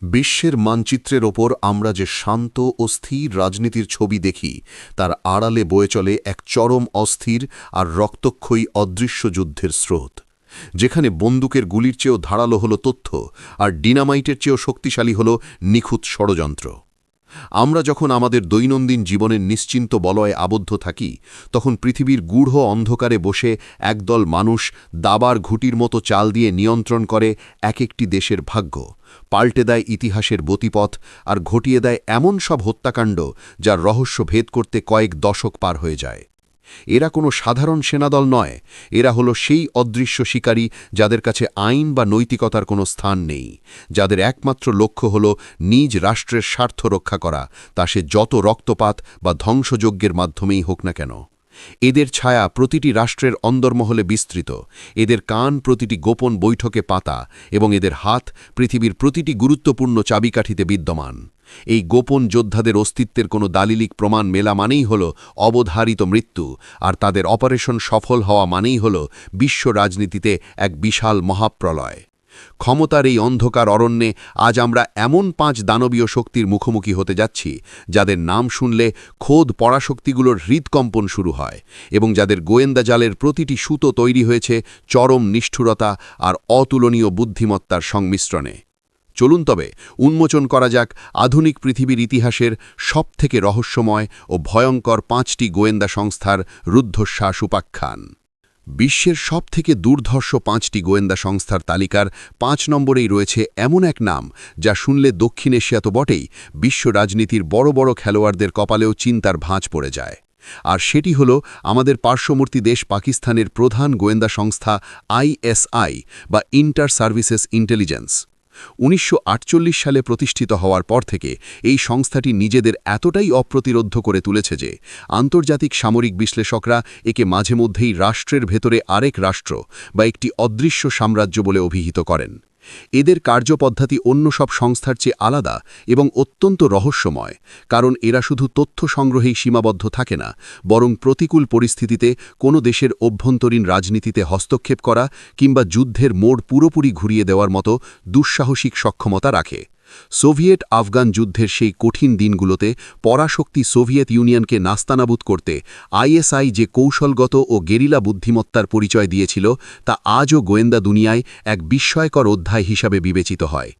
বিশ্বের মানচিত্রের ওপর আমরা যে শান্ত ও স্থির রাজনীতির ছবি দেখি তার আড়ালে বয়ে চলে এক চরম অস্থির আর রক্তক্ষয়ী অদৃশ্য যুদ্ধের স্রোত, যেখানে বন্দুকের গুলির চেয়েও ধারালো হল তথ্য আর ডিনামাইটের চেয়েও শক্তিশালী হল নিখুঁত ষড়যন্ত্র। আমরা যখন আমাদের দৈনন্দিন জীবনের নিশ্চিন্ত বলয়ে আবদ্ধ থাকি, তখন পৃথিবীর গূঢ় অন্ধকারে বসে একদল মানুষ দাবার ঘুঁটির মতো চাল দিয়ে নিয়ন্ত্রণ করে এক একটি দেশের ভাগ্য, পাল্টে দেয় ইতিহাসের গতিপথ আর ঘটিয়ে দেয় এমন সব হত্যাকাণ্ড যার রহস্য ভেদ করতে কয়েক দশক পার হয়ে যায়। এরা কোনো সাধারণ সেনাদল নয়, এরা হলো সেই অদৃশ্য শিকারী যাদের কাছে আইন বা নৈতিকতার কোনো স্থান নেই, যাদের একমাত্র লক্ষ্য হল নিজ রাষ্ট্রের স্বার্থ রক্ষা করা, তা সে যত রক্তপাত বা ধ্বংসযজ্ঞের মাধ্যমেই হোক না কেন। এদের ছায়া প্রতিটি রাষ্ট্রের অন্দরমহলে বিস্তৃত, এদের কান প্রতিটি গোপন বৈঠকে পাতা এবং এদের হাত পৃথিবীর প্রতিটি গুরুত্বপূর্ণ চাবিকাঠিতে বিদ্যমান। এই গোপন যোদ্ধাদের অস্তিত্বের কোনো দালিলিক প্রমাণ মেলা মানেই হল অবধারিত মৃত্যু, আর তাদের অপারেশন সফল হওয়া মানেই হল বিশ্ব রাজনীতিতে এক বিশাল মহাপ্রলয়। ক্ষমতার এই অন্ধকার অরণ্যে আজ আমরা এমন 5 দানবীয় শক্তির মুখোমুখি হতে যাচ্ছি, যাদের নাম শুনলে খোদ পরাশক্তিগুলোর হৃদকম্পন শুরু হয় এবং যাদের গোয়েন্দা জালের প্রতিটি সুতো তৈরি হয়েছে চরম নিষ্ঠুরতা আর অতুলনীয় বুদ্ধিমত্তার সংমিশ্রণে। চলুন তবে উন্মোচন করা যাক আধুনিক পৃথিবীর ইতিহাসের সবথেকে রহস্যময় ও ভয়ঙ্কর 5টি গোয়েন্দা সংস্থার রুদ্ধশ্বাস উপাখ্যান। বিশ্বের সবথেকে দুর্ধর্ষ 5টি গোয়েন্দা সংস্থার তালিকার 5 নম্বরেই রয়েছে এমন এক নাম যা শুনলে দক্ষিণ এশিয়া তো বটেই, বিশ্ব রাজনীতির বড় বড় খেলোয়াড়দের কপালেও চিন্তার ভাঁজ পড়ে যায়। আর সেটি হল আমাদের পার্শ্ববর্তী দেশ পাকিস্তানের প্রধান গোয়েন্দা সংস্থা ISI বা ইন্টার সার্ভিসেস ইন্টেলিজেন্স। 1948 সালে প্রতিষ্ঠিত হওয়ার পর থেকে এই সংস্থাটি নিজেদের এতটাই অপ্রতিরোধ্য করে তুলেছে যে আন্তর্জাতিক সামরিক বিশ্লেষকরা একে মাঝে মধ্যেই রাষ্ট্রের ভেতরে আরেক রাষ্ট্র বা একটি অদৃশ্য সাম্রাজ্য বলে অভিহিত করেন। এদের কার্যপদ্ধতি অন্য সব সংস্থার চেয়ে আলাদা এবং অত্যন্ত রহস্যময়, কারণ এরা শুধু তথ্য সংগ্রহেই সীমাবদ্ধ থাকে না, বরং প্রতিকূল পরিস্থিতিতে কোনো দেশের অভ্যন্তরীণ রাজনীতিতে হস্তক্ষেপ করা কিংবা যুদ্ধের মোড় পুরোপুরি ঘুরিয়ে দেওয়ার মতো দুঃসাহসিক সক্ষমতা রাখে। সোভিয়েত আফগান যুদ্ধের সেই কঠিন দিনগুলোতে পরাশক্তি সোভিয়েত ইউনিয়নকে নাস্তানাবুদ করতে ISI যে কৌশলগত ও গেরিলা বুদ্ধিমত্তার পরিচয় দিয়েছিল, তা আজও গোয়েন্দা দুনিয়ায় এক বিস্ময়কর অধ্যায় হিসাবে বিবেচিত হয়।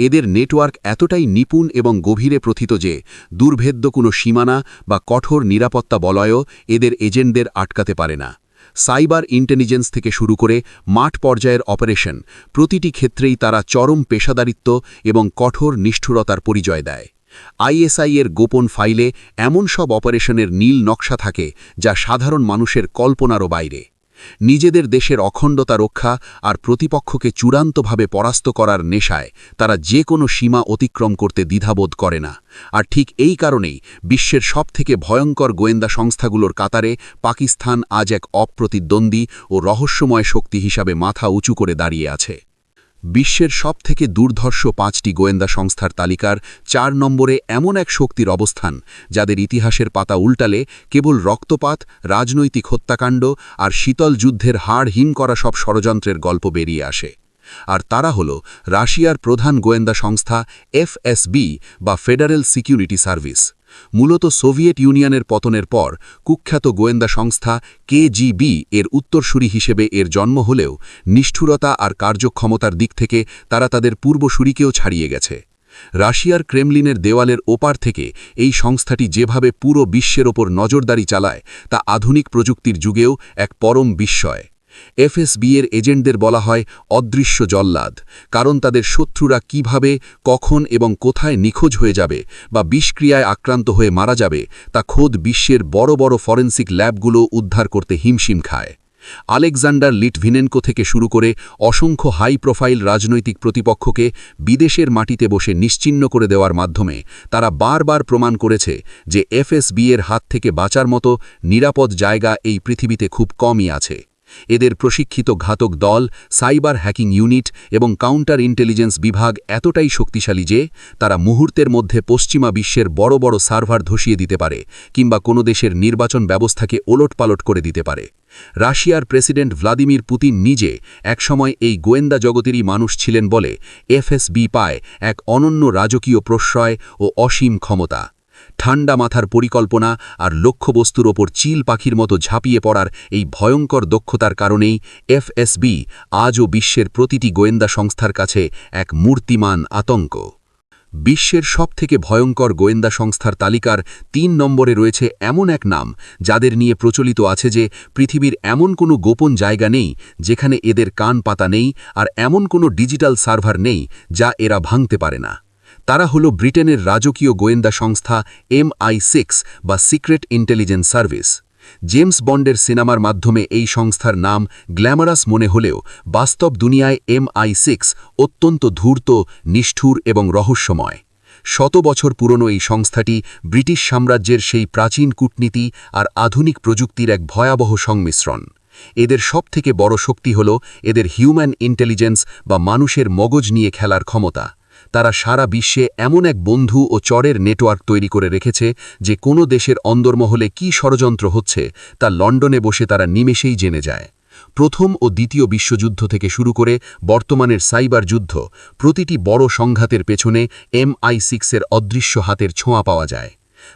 এদের নেটওয়ার্ক এতটাই নিপুণ এবং গভীরে প্রথিত যে দুর্ভেদ্য কোনো সীমানা বা কঠোর নিরাপত্তা বলয়ও এদের এজেন্টদের আটকাতে পারে না। সাইবার ইন্টেলিজেন্স থেকে শুরু করে মাঠ পর্যায়ের অপারেশন, প্রতিটি ক্ষেত্রেই তারা চরম পেশাদারিত্ব এবং কঠোর নিষ্ঠুরতার পরিচয় দেয়। ISI এর গোপন ফাইলে এমন সব অপারেশনের নীল নকশা থাকে যা সাধারণ মানুষের কল্পনারও বাইরে। নিজেদের দেশের অখণ্ডতা রক্ষা আর প্রতিপক্ষকে চূড়ান্তভাবে পরাস্ত করার নেশায় তারা যে কোনো সীমা অতিক্রম করতে দ্বিধাবোধ করে না। আর ঠিক এই কারণেই বিশ্বের সবথেকে ভয়ঙ্কর গোয়েন্দা সংস্থাগুলোর কাতারে পাকিস্তান আজ এক অপ্রতিদ্বন্দ্বী ও রহস্যময় শক্তি হিসাবে মাথা উঁচু করে দাঁড়িয়ে আছে। বিশ্বের সবথেকে দুর্ধর্ষ 5টি গোয়েন্দা সংস্থার তালিকার 4 নম্বরে এমন এক শক্তির অবস্থান যাদের ইতিহাসের পাতা উল্টালে কেবল রক্তপাত, রাজনৈতিক হত্যাকাণ্ড আর শীতল যুদ্ধের হাড় হিম করা সব ষড়যন্ত্রের গল্প বেরিয়ে আসে। আর তারা হল রাশিয়ার প্রধান গোয়েন্দা সংস্থা FSB বা ফেডারেল সিকিউরিটি সার্ভিস। মূলত সোভিয়েত ইউনিয়নের পতনের পর কুখ্যাত গোয়েন্দা সংস্থা KGB এর উত্তরসূরি হিসেবে এর জন্ম হলেও নিষ্ঠুরতা আর কার্যক্ষমতার দিক থেকে তারা তাদের পূর্বসূরিকেও ছাড়িয়ে গেছে। রাশিয়ার ক্রেমলিনের দেওয়ালের ওপার থেকে এই সংস্থাটি যেভাবে পুরো বিশ্বের ওপর নজরদারি চালায় তা আধুনিক প্রযুক্তির যুগেও এক পরম বিস্ময়। FSB এর এজেন্টদের বলা হয় অদৃশ্য জল্লাদ, কারণ তাদের শত্রুরা কিভাবে, কখন এবং কোথায় নিখোঁজ হয়ে যাবে বা বিষক্রিয়ায় আক্রান্ত হয়ে মারা যাবে তা খোদ বিশ্বের বড় বড় ফরেন্সিক ল্যাবগুলো উদ্ধার করতে হিমশিম খায়। আলেকজান্ডার লিটভিনেনকো থেকে শুরু করে অসংখ্য হাই প্রোফাইল রাজনৈতিক প্রতিপক্ষকে বিদেশের মাটিতে বসে নিশ্চিহ্ন করে দেওয়ার মাধ্যমে তারা বারবার প্রমাণ করেছে যে FSB এর হাত থেকে বাঁচার মতো নিরাপদ জায়গা এই পৃথিবীতে খুব কমই আছে। এদের প্রশিক্ষিত ঘাতক দল, সাইবার হ্যাকিং ইউনিট এবং কাউন্টার ইন্টেলিজেন্স বিভাগ এতটাই শক্তিশালী যে তারা মুহূর্তের মধ্যে পশ্চিমা বিশ্বের বড় বড় সার্ভার ধসিয়ে দিতে পারে কিংবা কোনো দেশের নির্বাচন ব্যবস্থাকে ওলটপালট করে দিতে পারে। রাশিয়ার প্রেসিডেন্ট ভ্লাদিমির পুতিন নিজে একসময় এই গোয়েন্দা জগতেরই মানুষ ছিলেন বলে এফএসবি পায় এক অনন্য রাজকীয় প্রশ্রয় ও অসীম ক্ষমতা। ঠান্ডা মাথার পরিকল্পনা আর লক্ষ্যবস্তুর ওপর চিল পাখির মতো ঝাঁপিয়ে পড়ার এই ভয়ঙ্কর দক্ষতার কারণেই এফএসবি আজও বিশ্বের প্রতিটি গোয়েন্দা সংস্থার কাছে এক মূর্তিমান আতঙ্ক। বিশ্বের সবথেকে ভয়ঙ্কর গোয়েন্দা সংস্থার তালিকার ৩ নম্বরে রয়েছে এমন এক নাম যাদের নিয়ে প্রচলিত আছে যে পৃথিবীর এমন কোনো গোপন জায়গা নেই যেখানে এদের কান পাতা নেই, আর এমন কোনো ডিজিটাল সার্ভার নেই যা এরা ভাঙতে পারে না। তারা হল ব্রিটেনের রাজকীয় গোয়েন্দা সংস্থা MI6 বা সিক্রেট ইন্টেলিজেন্স সার্ভিস। জেমস বন্ডের সিনেমার মাধ্যমে এই সংস্থার নাম গ্ল্যামারাস মনে হলেও বাস্তব দুনিয়ায় MI6 অত্যন্ত ধূর্ত, নিষ্ঠুর এবং রহস্যময়। শত বছর পুরনো এই সংস্থাটি ব্রিটিশ সাম্রাজ্যের সেই প্রাচীন কূটনীতি আর আধুনিক প্রযুক্তির এক ভয়াবহ সংমিশ্রণ। এদের সবথেকে বড় শক্তি হল এদের হিউম্যান ইন্টেলিজেন্স বা মানুষের মগজ নিয়ে খেলার ক্ষমতা। তারা সারা বিশ্বে এমন এক বন্ধু ও চরের নেটওয়ার্ক তৈরি করে রেখেছে যে কোনো দেশের অন্দরমহলে কী ষড়যন্ত্র হচ্ছে তা লন্ডনে বসে তারা নিমেষেই জেনে যায়। প্রথম ও দ্বিতীয় বিশ্বযুদ্ধ থেকে শুরু করে বর্তমানের সাইবার যুদ্ধ, প্রতিটি বড় সংঘাতের পেছনে MI6-এর অদৃশ্য হাতের ছোঁয়া পাওয়া যায়।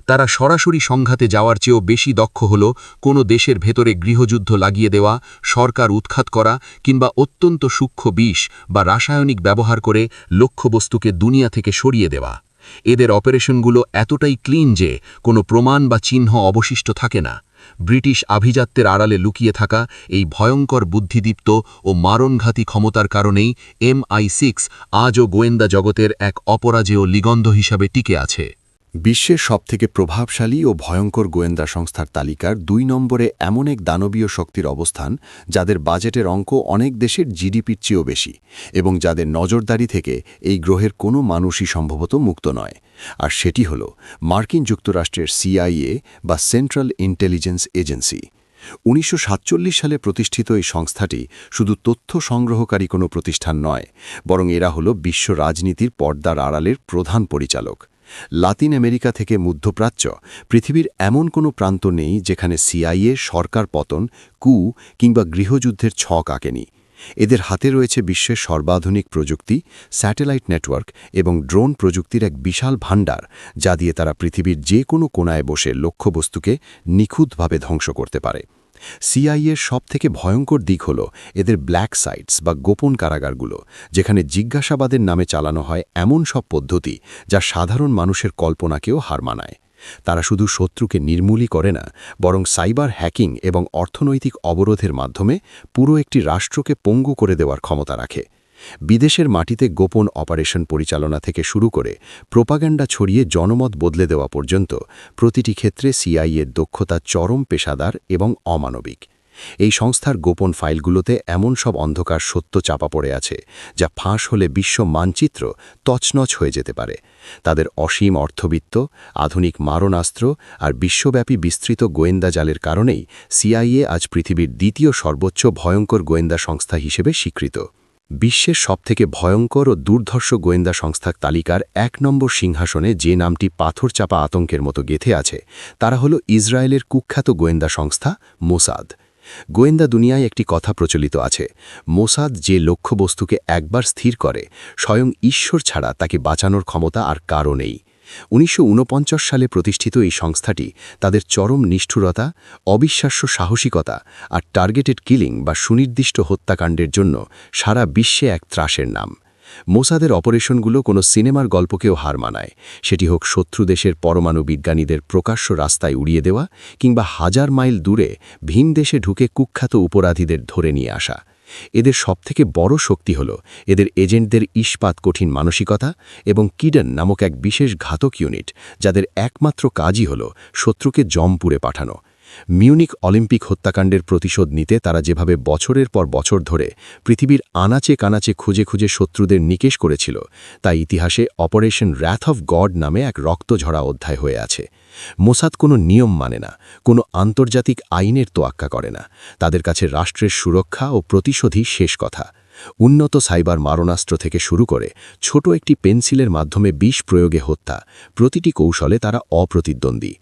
তারা সরাসরি সংঘাতে যাওয়ার চেয়েও বেশি দক্ষ হল কোনো দেশের ভেতরে গৃহযুদ্ধ লাগিয়ে দেওয়া, সরকার উৎখাত করা কিংবা অত্যন্ত সূক্ষ্ম বিষ বা রাসায়নিক ব্যবহার করে লক্ষ্যবস্তুকে দুনিয়া থেকে সরিয়ে দেওয়া। এদের অপারেশনগুলো এতটাই ক্লিন যে কোনো প্রমাণ বা চিহ্ন অবশিষ্ট থাকে না। ব্রিটিশ আভিজাত্যের আড়ালে লুকিয়ে থাকা এই ভয়ঙ্কর বুদ্ধিদীপ্ত ও মারণঘাতী ক্ষমতার কারণেই MI6 আজও গোয়েন্দা জগতের এক অপরাজেয় লিগন্ধ হিসাবে টিকে আছে। বিশ্বের সবথেকে প্রভাবশালী ও ভয়ঙ্কর গোয়েন্দা সংস্থার তালিকার ২ নম্বরে এমন এক দানবীয় শক্তির অবস্থান যাদের বাজেটের অঙ্ক অনেক দেশের জিডিপির চেয়েও বেশি এবং যাদের নজরদারি থেকে এই গ্রহের কোনো মানুষই সম্ভবত মুক্ত নয়। আর সেটি হল মার্কিন যুক্তরাষ্ট্রের CIA বা সেন্ট্রাল ইন্টেলিজেন্স এজেন্সি। ১৯৪৭ সালে প্রতিষ্ঠিত এই সংস্থাটি শুধু তথ্য সংগ্রহকারী কোনো প্রতিষ্ঠান নয়, বরং এরা হল বিশ্ব রাজনীতির পর্দার আড়ালের প্রধান পরিচালক। লাতিন আমেরিকা থেকে মধ্যপ্রাচ্য, পৃথিবীর এমন কোনো প্রান্ত নেই যেখানে CIA সরকার পতন, কু কিংবা গৃহযুদ্ধের ছক আঁকেনি। এদের হাতে রয়েছে বিশ্বের সর্বাধুনিক প্রযুক্তি, স্যাটেলাইট নেটওয়ার্ক এবং ড্রোন প্রযুক্তির এক বিশাল ভাণ্ডার, যা দিয়ে তারা পৃথিবীর যে কোনো কোণায় বসে লক্ষ্যবস্তুকে নিখুঁতভাবে ধ্বংস করতে পারে। CIA-এর সবথেকে ভয়ঙ্কর দিক হল এদের ব্ল্যাক সাইটস বা গোপন কারাগারগুলো, যেখানে জিজ্ঞাসাবাদের নামে চালানো হয় এমন সব পদ্ধতি যা সাধারণ মানুষের কল্পনাকেও হার মানায়। তারা শুধু শত্রুকে নির্মূলই করে না, বরং সাইবার হ্যাকিং এবং অর্থনৈতিক অবরোধের মাধ্যমে পুরো একটি রাষ্ট্রকে পঙ্গু করে দেওয়ার ক্ষমতা রাখে। বিদেশের মাটিতে গোপন অপারেশন পরিচালনা থেকে শুরু করে প্রোপাগান্ডা ছড়িয়ে জনমত বদলে দেওয়া পর্যন্ত প্রতিটি ক্ষেত্রে CIA-এর দক্ষতা চরম পেশাদার এবং অমানবিক। এই সংস্থার গোপন ফাইলগুলোতে এমন সব অন্ধকার সত্য চাপা পড়ে আছে যা ফাঁস হলে বিশ্ব মানচিত্র তছনছ হয়ে যেতে পারে। তাদের অসীম অর্থবিত্ত, আধুনিক মারণাস্ত্র আর বিশ্বব্যাপী বিস্তৃত গোয়েন্দা জালের কারণেই CIA আজ পৃথিবীর দ্বিতীয় সর্বোচ্চ ভয়ঙ্কর গোয়েন্দা সংস্থা হিসেবে স্বীকৃত। বিশ্বের সবথেকে ভয়ঙ্কর ও দুর্ধর্ষ গোয়েন্দা সংস্থার তালিকার ১ নম্বর সিংহাসনে যে নামটি পাথরচাপা আতঙ্কের মতো গেঁথে আছে তারা হল ইসরায়েলের কুখ্যাত গোয়েন্দা সংস্থা মোসাদ। গোয়েন্দা দুনিয়ায় একটি কথা প্রচলিত আছে, মোসাদ যে লক্ষ্যবস্তুকে একবার স্থির করে, স্বয়ং ঈশ্বর ছাড়া তাকে বাঁচানোর ক্ষমতা আর কারও নেই। ১৯৪৯ সালে প্রতিষ্ঠিত এই সংস্থাটি তাদের চরম নিষ্ঠুরতা, অবিশ্বাস্য সাহসিকতা আর টার্গেটেড কিলিং বা সুনির্দিষ্ট হত্যাকাণ্ডের জন্য সারা বিশ্বে এক ত্রাসের নাম। মোসাদের অপারেশনগুলো কোনো সিনেমার গল্পকেও হার মানায়, সেটি হোক শত্রু দেশের পরমাণু বিজ্ঞানীদের প্রকাশ্য রাস্তায় উড়িয়ে দেওয়া কিংবা হাজার মাইল দূরে ভিন দেশে ঢুকে কুখ্যাত অপরাধীদের ধরে নিয়ে আসা। এদের সবথেকে বড় শক্তি হল এদের এজেন্টদের ইস্পাত কঠিন মানসিকতা এবং কিডন নামক এক বিশেষ ঘাতক ইউনিট, যাদের একমাত্র কাজই হল শত্রুকে জমপুরে পাঠানো। মিউনিক অলিম্পিক হত্যাকাণ্ডের প্রতিশোধ নিতে তারা যেভাবে বছরের পর বছর ধরে পৃথিবীর আনাচে কানাচে খুঁজে খুঁজে শত্রুদের নিকেশ করেছিল, তা ইতিহাসে অপারেশন র্যাথ অফ গড নামে এক রক্তঝরা অধ্যায় হয়ে আছে। মোসাদ কোনো নিয়ম মানে না, কোনো আন্তর্জাতিক আইনের তোয়াক্কা করে না। তাদের কাছে রাষ্ট্রের সুরক্ষা ও প্রতিশোধই শেষ কথা। উন্নত সাইবার মারণাস্ত্র থেকে শুরু করে ছোট একটি পেন্সিলের মাধ্যমে বিষ প্রয়োগে হত্যা, প্রতিটি কৌশলে তারা অপ্রতিদ্বন্দ্বী।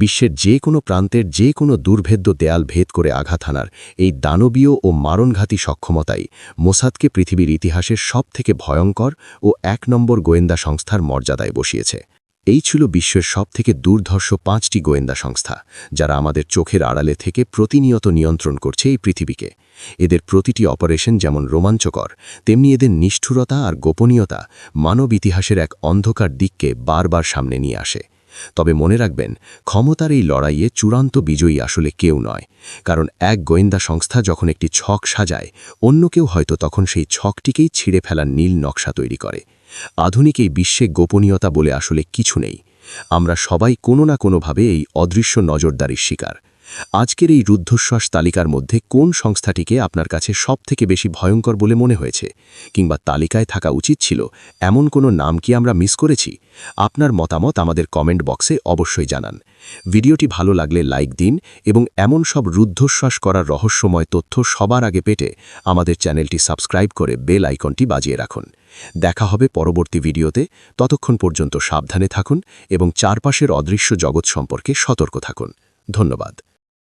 বিশ্বের যে কোনো প্রান্তের যে কোনো দুর্ভেদ্য দেয়াল ভেদ করে আঘাত হানার এই দানবীয় ও মারণঘাতী সক্ষমতাই মোসাদকে পৃথিবীর ইতিহাসের সবথেকে ভয়ঙ্কর ও ১ নম্বর গোয়েন্দা সংস্থার মর্যাদায় বসিয়েছে। এই ছিল বিশ্বের সবথেকে দুর্ধর্ষ ৫টি গোয়েন্দা সংস্থা, যারা আমাদের চোখের আড়ালে থেকে প্রতিনিয়ত নিয়ন্ত্রণ করছে এই পৃথিবীকে। এদের প্রতিটি অপারেশন যেমন রোমাঞ্চকর, তেমনি এদের নিষ্ঠুরতা আর গোপনীয়তা মানব ইতিহাসের এক অন্ধকার দিককে বারবার সামনে নিয়ে আসে। তবে মনে রাখবেন, ক্ষমতার এই লড়াইয়ে চূড়ান্ত বিজয়ী আসলে কেউ নয়, কারণ এক গোয়েন্দা সংস্থা যখন একটি ছক সাজায়, অন্য কেউ হয়তো তখন সেই ছকটিকেই ছিঁড়ে ফেলার নীল নকশা তৈরি করে। আধুনিক এই বিশ্বে গোপনীয়তা বলে আসলে কিছু নেই। আমরা সবাই কোনো না কোনোভাবে এই অদৃশ্য নজরদারির শিকার। আজকের এই রুদ্ধশ্বাস তালিকার মধ্যে কোন সংস্থাটিকে আপনার কাছে সবথেকে বেশি ভয়ঙ্কর বলে মনে হয়েছে, কিংবা তালিকায় থাকা উচিত ছিল এমন কোনো নাম কি আমরা মিস করেছি? আপনার মতামত আমাদের কমেন্ট বক্সে অবশ্যই জানান। ভিডিওটি ভালো লাগলে লাইক দিন এবং এমন সব রুদ্ধশ্বাস করার রহস্যময় তথ্য সবার আগে পেতে আমাদের চ্যানেলটি সাবস্ক্রাইব করে বেল আইকনটি বাজিয়ে রাখুন। দেখা হবে পরবর্তী ভিডিওতে। ততক্ষণ পর্যন্ত সাবধানে থাকুন এবং চারপাশের অদৃশ্য জগৎ সম্পর্কে সতর্ক থাকুন। ধন্যবাদ।